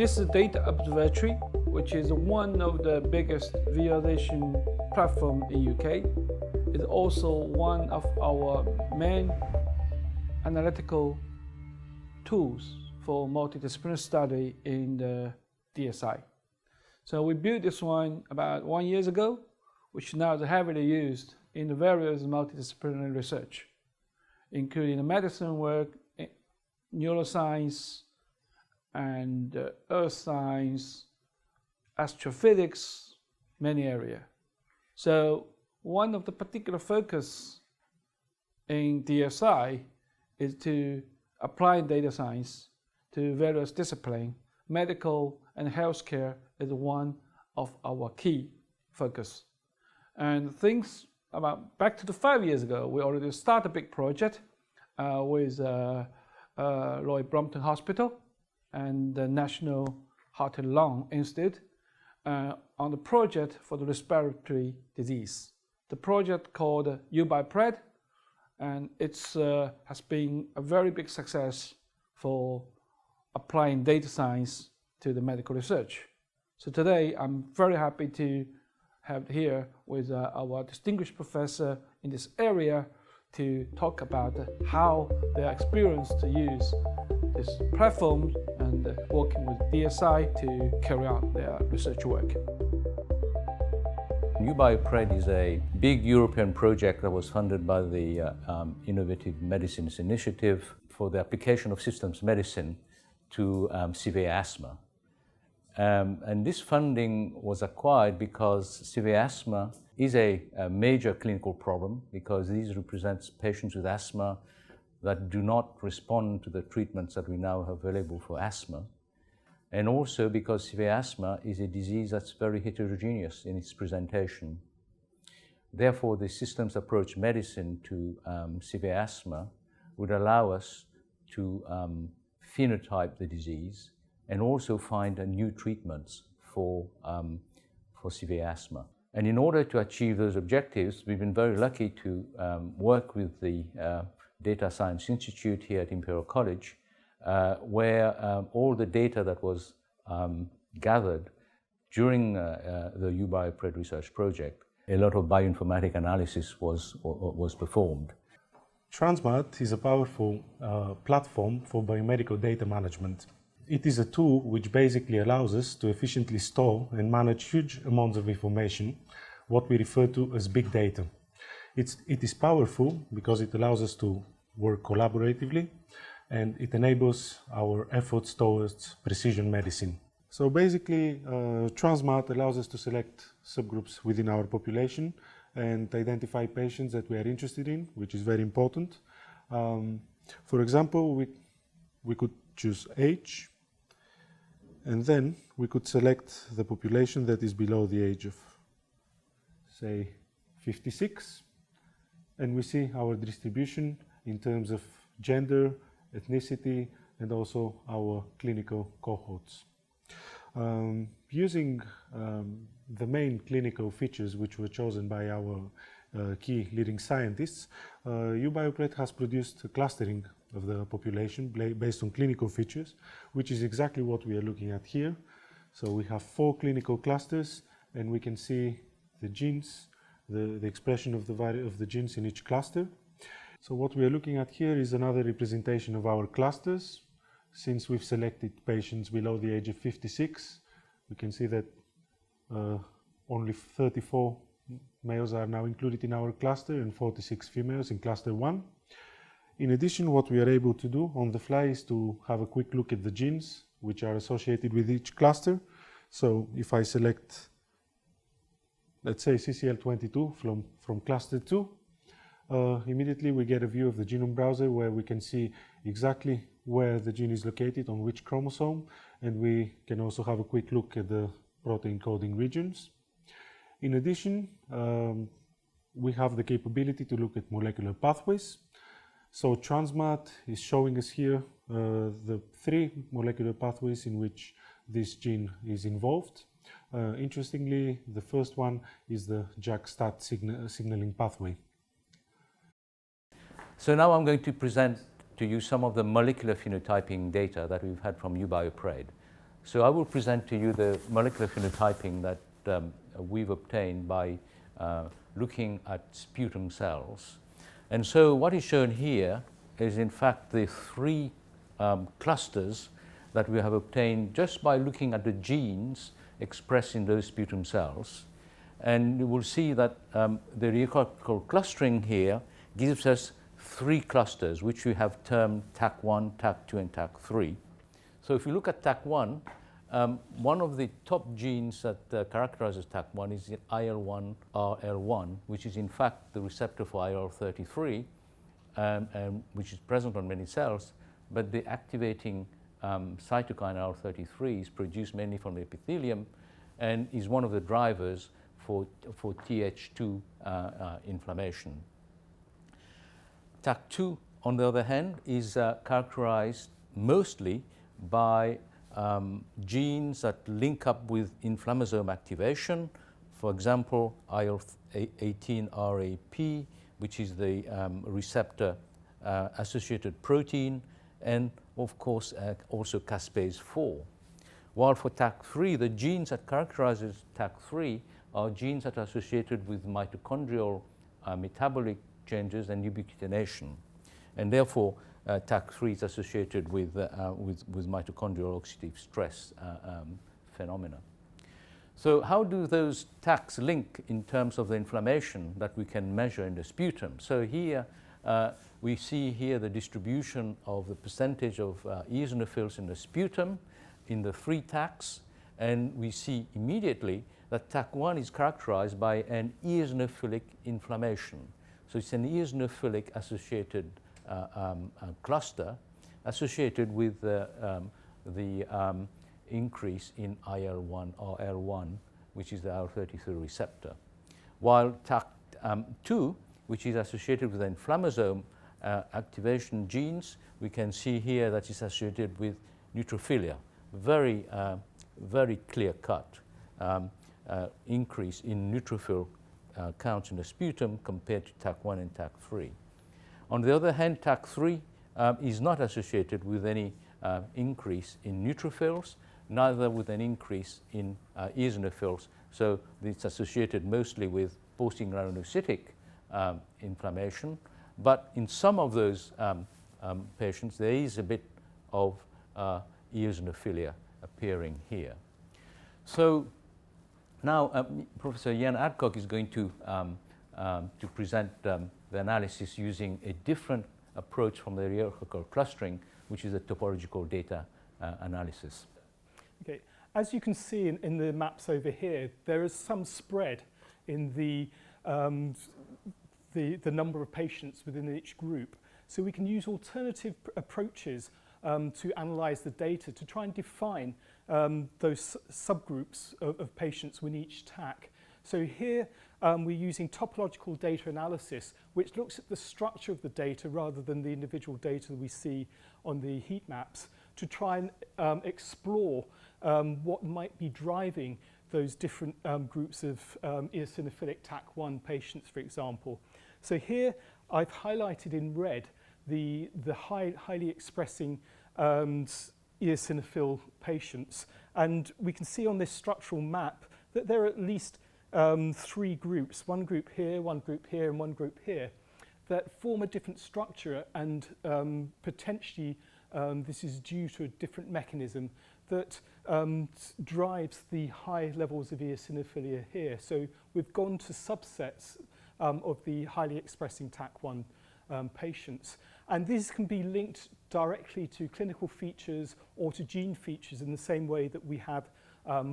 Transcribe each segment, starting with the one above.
This is Data Observatory, which is one of the biggest visualization platform in UK. It's also one of our main analytical tools for multidisciplinary study in the DSI. So we built this one about 1 year ago, which now is heavily used in the various multidisciplinary research, including the medicine work, neuroscience, and earth science, astrophysics, many areas. So one of the particular focus in DSI is to apply data science to various disciplines. Medical and healthcare is one of our key focus. And things about back to the 5 years ago, we already started a big project with Royal Brompton Hospital and the National Heart and Lung Institute on the project for the respiratory disease. The project called UBIOpred, and it has been a very big success for applying data science to the medical research. So today I'm very happy to have here with our distinguished professor in this area to talk about how they are experienced to use this platform and working with DSI to carry out their research work. UBIOpred is a big European project that was funded by the Innovative Medicines Initiative for the application of systems medicine to severe asthma. And this funding was acquired because severe asthma is a major clinical problem, because these represents patients with asthma that do not respond to the treatments that we now have available for asthma. And also because severe asthma is a disease that's very heterogeneous in its presentation. Therefore, the systems approach medicine to severe asthma would allow us to phenotype the disease and also find new treatments for severe asthma. And in order to achieve those objectives, we've been very lucky to work with the Data Science Institute here at Imperial College, where all the data that was gathered during the UBIOpred research project, a lot of bioinformatic analysis was performed. Transmat is a powerful platform for biomedical data management. It is a tool which basically allows us to efficiently store and manage huge amounts of information, what we refer to as big data. It is powerful because it allows us to work collaboratively, and it enables our efforts towards precision medicine. So basically, Transmat allows us to select subgroups within our population and identify patients that we are interested in, which is very important. For example, we could choose age, and then we could select the population that is below the age of, say, 56, and we see our distribution in terms of gender, ethnicity, and also our clinical cohorts. Using the main clinical features which were chosen by our key leading scientists, UBIOpred has produced a clustering of the population based on clinical features, which is exactly what we are looking at here. So we have 4 clinical clusters, and we can see the genes, the expression of the genes in each cluster. So what we are looking at here is another representation of our clusters. Since we've selected patients below the age of 56, we can see that only 34 males are now included in our cluster and 46 females in cluster 1. In addition, what we are able to do on the fly is to have a quick look at the genes which are associated with each cluster. So if I select, let's say, CCL22 from cluster 2, immediately we get a view of the genome browser where we can see exactly where the gene is located on which chromosome, and we can also have a quick look at the protein coding regions. In addition, we have the capability to look at molecular pathways. So Transmat is showing us here the 3 molecular pathways in which this gene is involved. Interestingly, the first one is the JAK-STAT signaling pathway. So now I'm going to present to you some of the molecular phenotyping data that we've had from UBIOpred. So I will present to you the molecular phenotyping that we've obtained by looking at sputum cells. And so what is shown here is in fact the three clusters that we have obtained just by looking at the genes expressed in those sputum cells. And you will see that the hierarchical clustering here gives us three clusters, which we have termed TAC1, TAC2, and TAC3. So if you look at TAC1, one of the top genes that characterizes TAC1 is the IL-1 RL1, which is in fact the receptor for IL-33, which is present on many cells, but the activating cytokine IL-33 is produced mainly from the epithelium and is one of the drivers for Th2 inflammation. TAC2, on the other hand, is characterized mostly by genes that link up with inflammasome activation. For example, IL-18RAP, which is the receptor associated protein, and of course also caspase 4. While for TAC3, the genes that characterizes TAC3 are genes that are associated with mitochondrial metabolic changes and ubiquitination, and therefore TAC3 is associated with mitochondrial oxidative stress phenomena. So how do those TACs link in terms of the inflammation that we can measure in the sputum? So here we see here the distribution of the percentage of eosinophils in the sputum in the three TACs, and we see immediately that TAC1 is characterized by an eosinophilic inflammation. So it's an eosinophilic associated cluster associated with the increase in IL-1 or L1, which is the IL-33 receptor. While TAC2, which is associated with the inflammasome activation genes, we can see here that it's associated with neutrophilia. Very clear-cut increase in neutrophil counts in the sputum compared to TAC1 and TAC3. On the other hand, TAC3 is not associated with any increase in neutrophils, neither with an increase in eosinophils. So it's associated mostly with post-granulocytic inflammation. But in some of those patients, there is a bit of eosinophilia appearing here. So now Professor Jan Adcock is going to present the analysis using a different approach from the hierarchical clustering, which is a topological data analysis. Okay, as you can see in the maps over here, there is some spread in the number of patients within each group. So we can use alternative approaches to analyze the data to try and define those subgroups of patients within each TAC. So here we're using topological data analysis, which looks at the structure of the data rather than the individual data that we see on the heat maps, to try and explore what might be driving those different groups of eosinophilic TAC1 patients, for example. So here I've highlighted in red the highly expressing eosinophil patients, and we can see on this structural map that there are at least three groups, one group here, one group here, and one group here, that form a different structure, and potentially this is due to a different mechanism that drives the high levels of eosinophilia here. So we've gone to subsets of the highly expressing TAC1 patients. And these can be linked directly to clinical features or to gene features in the same way that we have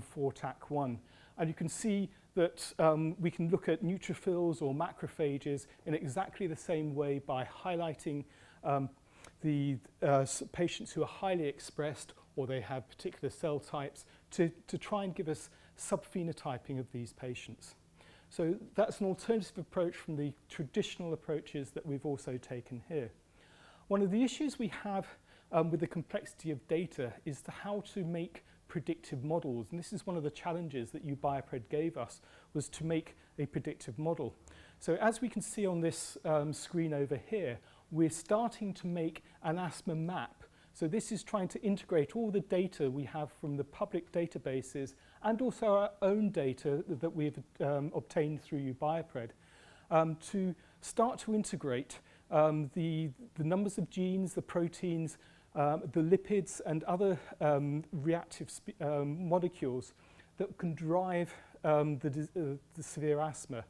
for TAC1. And you can see that we can look at neutrophils or macrophages in exactly the same way by highlighting the patients who are highly expressed or they have particular cell types to try and give us subphenotyping of these patients. So that's an alternative approach from the traditional approaches that we've also taken here. One of the issues we have with the complexity of data is how to make predictive models, and this is one of the challenges that UBIOpred gave us, was to make a predictive model. So as we can see on this screen over here, we're starting to make an asthma map. So this is trying to integrate all the data we have from the public databases and also our own data that we've obtained through UBIOpred to start to integrate the numbers of genes, the proteins, the lipids and other reactive molecules that can drive the severe asthma.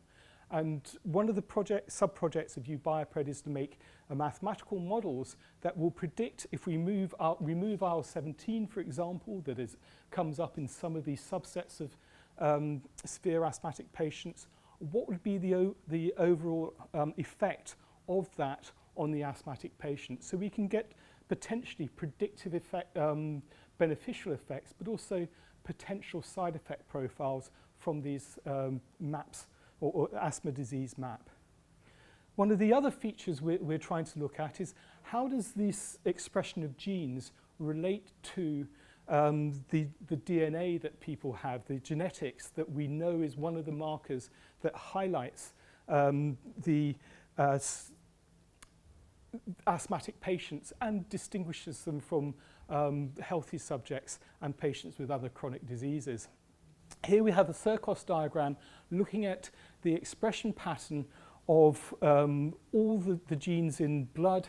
And one of the sub-projects of UBIOpred is to make mathematical models that will predict if we remove IL-17, for example, that comes up in some of these subsets of severe asthmatic patients, what would be the overall effect of that on the asthmatic patient. So we can get potentially predictive effect, beneficial effects, but also potential side effect profiles from these maps or asthma disease map. One of the other features we're trying to look at is how does this expression of genes relate to the DNA that people have, the genetics that we know is one of the markers that highlights the asthmatic patients and distinguishes them from healthy subjects and patients with other chronic diseases. Here we have a Circos diagram looking at the expression pattern of all the genes in blood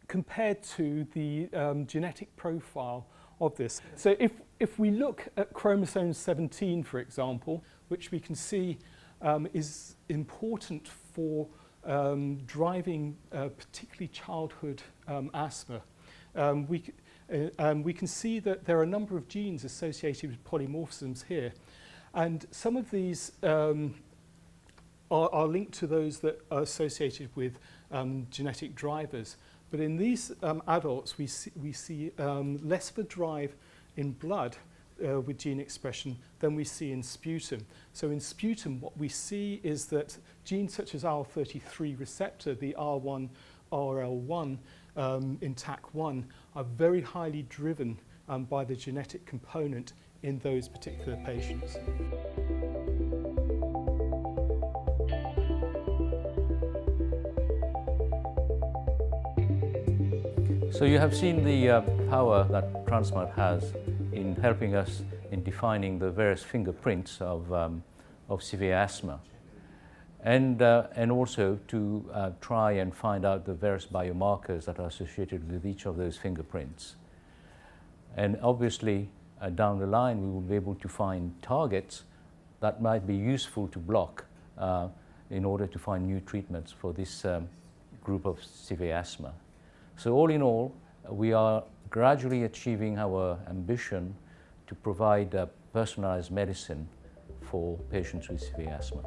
compared to the genetic profile of this. So if we look at chromosome 17, for example, which we can see is important for driving particularly childhood asthma, we can see that there are a number of genes associated with polymorphisms here. And some of these are linked to those that are associated with genetic drivers. But in these adults, we see less of a drive in blood with gene expression than we see in sputum. So in sputum, what we see is that genes such as IL-33 receptor, the R1, RL1 in TAC1, are very highly driven by the genetic component in those particular patients. So you have seen the power that Transmat has in helping us in defining the various fingerprints of severe asthma, and also to try and find out the various biomarkers that are associated with each of those fingerprints. And obviously, down the line, we will be able to find targets that might be useful to block in order to find new treatments for this group of severe asthma. So all in all, we are gradually achieving our ambition to provide personalized medicine for patients with severe asthma.